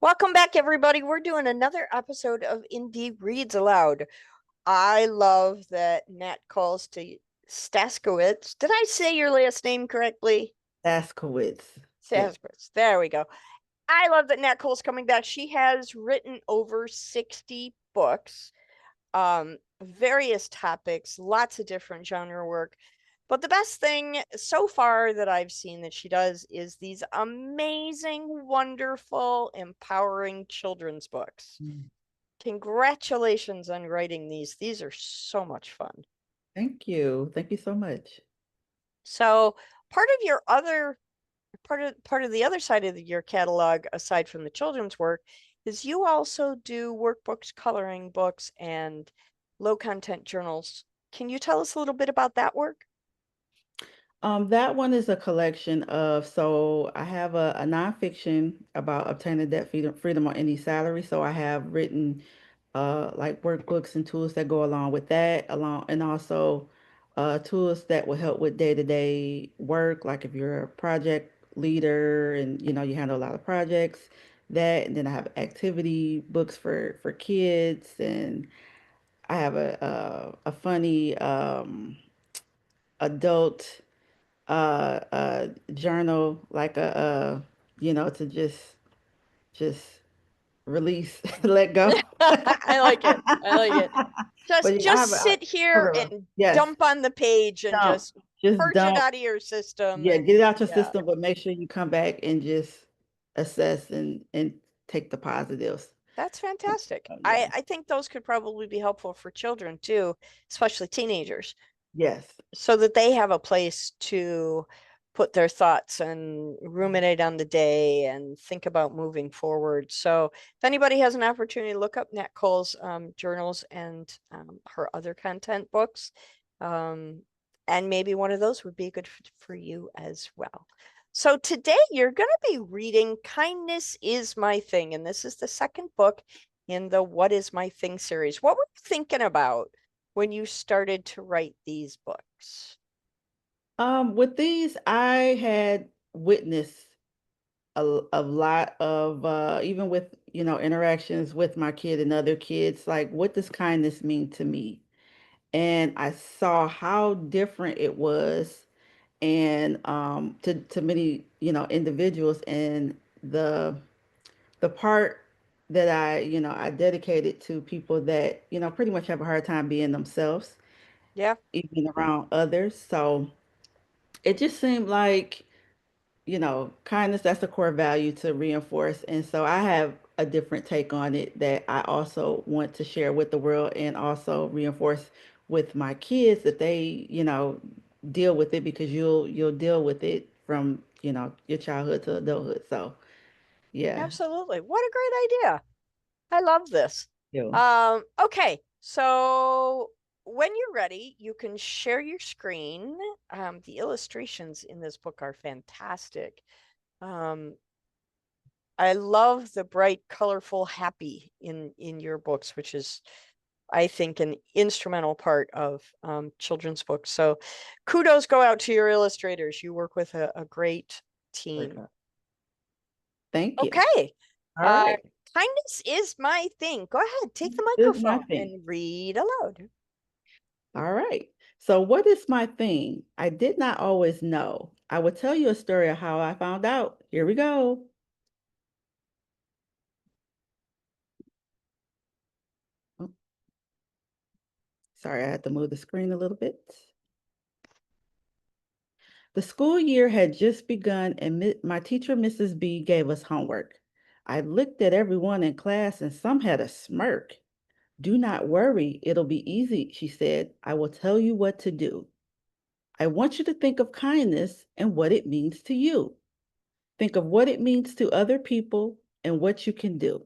Welcome back, everybody. We're doing another episode of Indie Reads Aloud. I love that Nat calls to Staskiewicz. Did I say your last name correctly? Staskiewicz. Yes. Staskiewicz. There we go. I love that Nat Cole's coming back. She has written over 60 books, various topics, lots of different genre work. But the best thing so far that I've seen that she does is these amazing, wonderful, empowering children's books. Mm. Congratulations on writing these. These are so much fun. Thank you. Thank you so much. So part of your other part of the other side of your catalog, aside from the children's work, is you also do workbooks, coloring books, and low content journals. Can you tell us a little bit about that work? That one is a collection of, so I have a nonfiction about obtaining debt freedom on any salary. So I have written like workbooks and tools that go along with that, along and also tools that will help with day-to-day work, like if you're a project leader and you handle a lot of projects, that, and then I have activity books for kids, and I have a funny adult journal, like to just release, let go. I like it. I like it. But yeah, Just sit have here a, and yes, dump on the page and don't just just purge it don't, out of your system. yeah, And get it out your yeah, system, but make sure you come back and just assess and take the positives. that's fantastic. Yeah, I think those could probably be helpful for children too, especially teenagers, yes. so that they have a place to put their thoughts and ruminate on the day and think about moving forward. So if anybody has an opportunity to look up Nat Cole's journals and her other content books, um, and maybe one of those would be good for you as well. So today you're going to be reading Kindness is My Thing, and this is the second book in the What is My Thing series. What were you thinking about when you started to write these books? With these, I had witnessed a lot of even with interactions with my kid and other kids, like, what does kindness mean to me? And I saw how different it was, and to many individuals, and the part that I dedicated to people that pretty much have a hard time being themselves, Yeah, even around others. So it just seemed like, kindness, that's a core value to reinforce. And so I have a different take on it that I also want to share with the world, and also reinforce with my kids, that they, deal with it, because you'll deal with it from, your childhood to adulthood. So yeah. absolutely. What a great idea. I love this. You. Okay, so when you're ready, you can share your screen. The illustrations in this book are fantastic. Um, I love the bright, colorful, happy in your books, which is, I think, an instrumental part of children's books. So kudos go out to your illustrators. You work with a great team. Okay. Thank you. Okay. All Uh, right. Kindness is my thing. Go ahead, take the This is my microphone thing. and read aloud. All right. So, what is my thing? I did not always know. I will tell you a story of how I found out. Here we go. Oh, sorry, I had to move the screen a little bit. The school year had just begun, and my teacher, Mrs. B, gave us homework. I looked at everyone in class, and some had a smirk. Do not worry, it'll be easy, she said. I will tell you what to do. I want you to think of kindness and what it means to you. Think of what it means to other people and what you can do.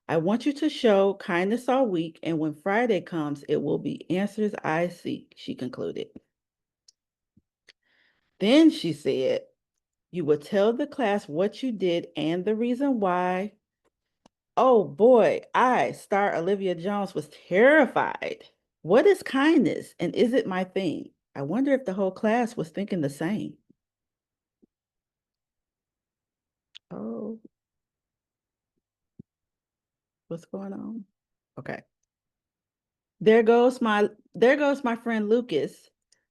I want you to show kindness all week, and when Friday comes, it will be answers I seek, she concluded. Then she said, you will tell the class what you did and the reason why. Oh boy, star Olivia Jones, was terrified. What is kindness, and is it my thing? I wonder if the whole class was thinking the same. Oh, What's going on? Okay. There goes my friend Lucas.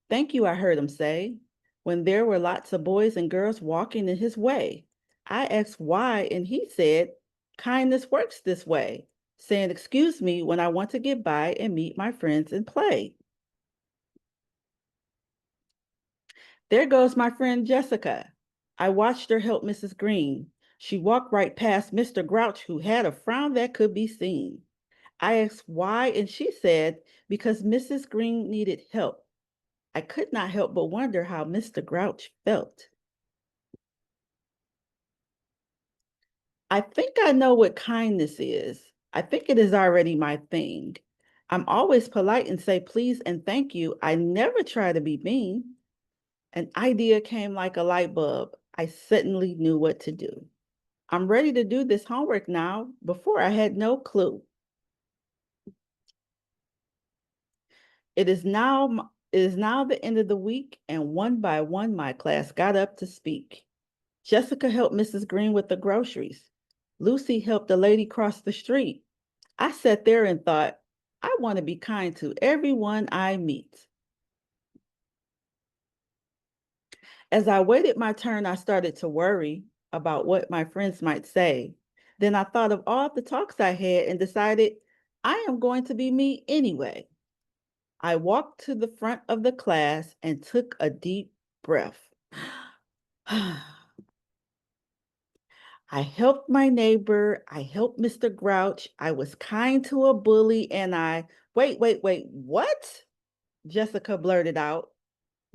Thank you, I heard him say, when there were lots of boys and girls walking in his way. I asked why, and he said, kindness works this way, saying, excuse me when I want to get by and meet my friends and play. There goes my friend Jessica. I watched her help Mrs. Green. She walked right past Mr. Grouch, who had a frown that could be seen. I asked why, and she said, because Mrs. Green needed help. I could not help but wonder how Mr. Grouch felt. I think I know what kindness is. I think it is already my thing. I'm always polite and say please and thank you. I never try to be mean. An idea came like a light bulb. I suddenly knew what to do. I'm ready to do this homework now. Before I had no clue. It is now the end of the week, and one by one my class got up to speak. Jessica helped Mrs. Green with the groceries. Lucy helped the lady cross the street. I sat there and thought, I want to be kind to everyone I meet. As I waited my turn, I started to worry about what my friends might say. Then I thought of all the talks I had and decided I am going to be me anyway. I walked to the front of the class and took a deep breath. I helped my neighbor. I helped Mr. Grouch. I was kind to a bully and wait, what? Jessica blurted out.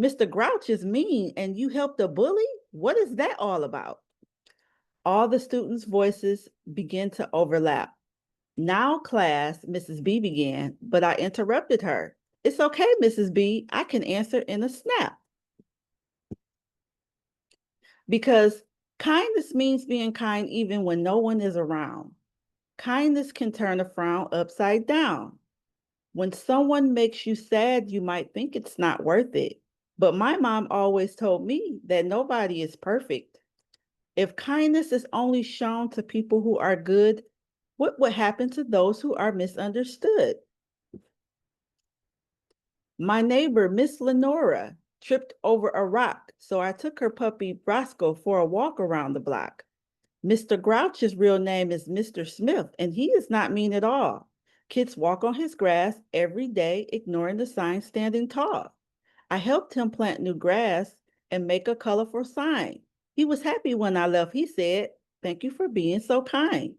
Mr. Grouch is mean and you helped a bully? What is that all about? All the students' voices began to overlap. Now, class, Mrs. B began, but I interrupted her. It's okay, Mrs. B. I can answer in a snap. Because kindness means being kind even when no one is around. Kindness can turn a frown upside down. When someone makes you sad, you might think it's not worth it. But my mom always told me that nobody is perfect. If kindness is only shown to people who are good, what would happen to those who are misunderstood? My neighbor, Miss Lenora, tripped over a rock, so I took her puppy Roscoe for a walk around the block. Mr. Grouch's real name is Mr. Smith, and he is not mean at all. Kids walk on his grass every day, ignoring the sign standing tall. I helped him plant new grass and make a colorful sign. He was happy when I left. He said, thank you for being so kind.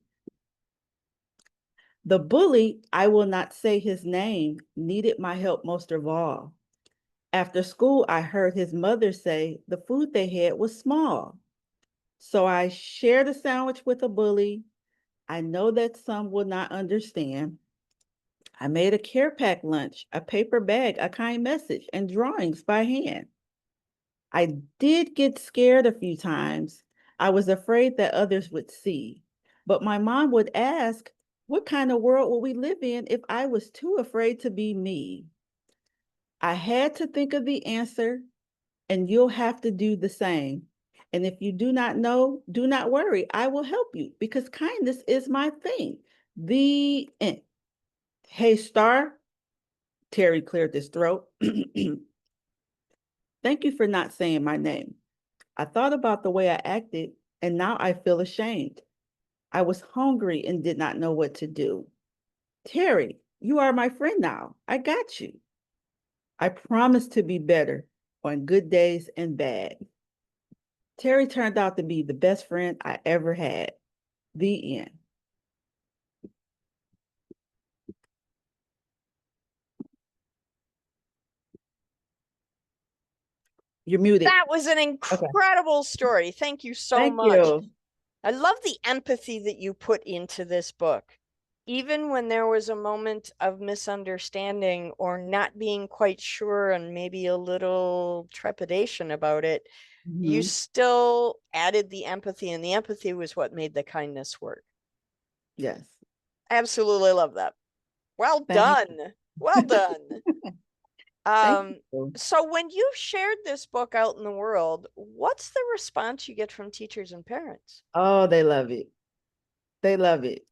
The bully, I will not say his name, needed my help most of all. After school, I heard his mother say the food they had was small. So I shared a sandwich with a bully. I know that some will not understand. I made a care pack lunch, a paper bag, a kind message, and drawings by hand. I did get scared a few times. I was afraid that others would see. But my mom would ask, what kind of world would we live in if I was too afraid to be me? I had to think of the answer, and you'll have to do the same. And if you do not know, do not worry. I will help you because kindness is my thing. The end. Hey, Star. Terry cleared his throat. Thank you for not saying my name. I thought about the way I acted, and now I feel ashamed. I was hungry and did not know what to do. Terry, you are my friend now. I got you. I promise to be better on good days and bad. Terry turned out to be the best friend I ever had. The end. You're muted. That was an Okay. incredible story. Thank you so Thank much. you. I love the empathy that you put into this book. Even when there was a moment of misunderstanding or not being quite sure and maybe a little trepidation about it, you still added the empathy, and the empathy was what made the kindness work. Yes. Absolutely love that. Well Thank done. Well done. Thank you. So when you've shared this book out in the world, what's the response you get from teachers and parents? Oh, they love it. They love it.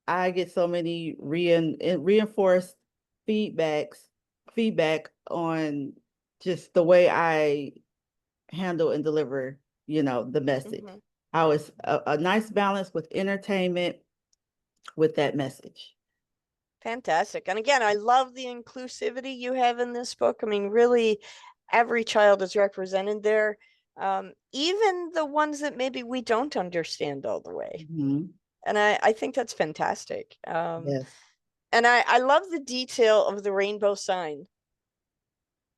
I get so many reinforced feedback on just the way I handle and deliver, the message. Mhm. How it's a nice balance with entertainment with that message. Fantastic. And again, I love the inclusivity you have in this book. I mean, really, every child is represented there, even the ones that maybe we don't understand all the way. Mhm. And I think that's fantastic. Yes. And I love the detail of the rainbow sign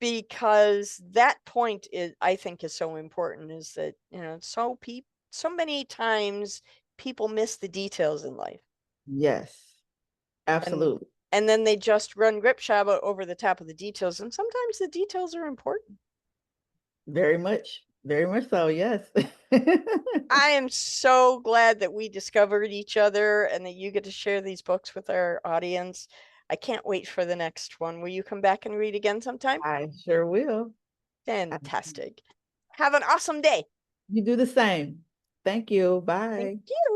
because that point is, I think, is so important. Is that so many times people miss the details in life, Yes. and Absolutely. and then they just run gripshab over the top of the details, and sometimes the details are important. Very much. Very much so. Yes. I am so glad that we discovered each other and that you get to share these books with our audience. I can't wait for the next one. Will you come back and read again sometime? I sure will. I- Fantastic. Have an awesome day. You do the same. Thank you. Thank Bye. you.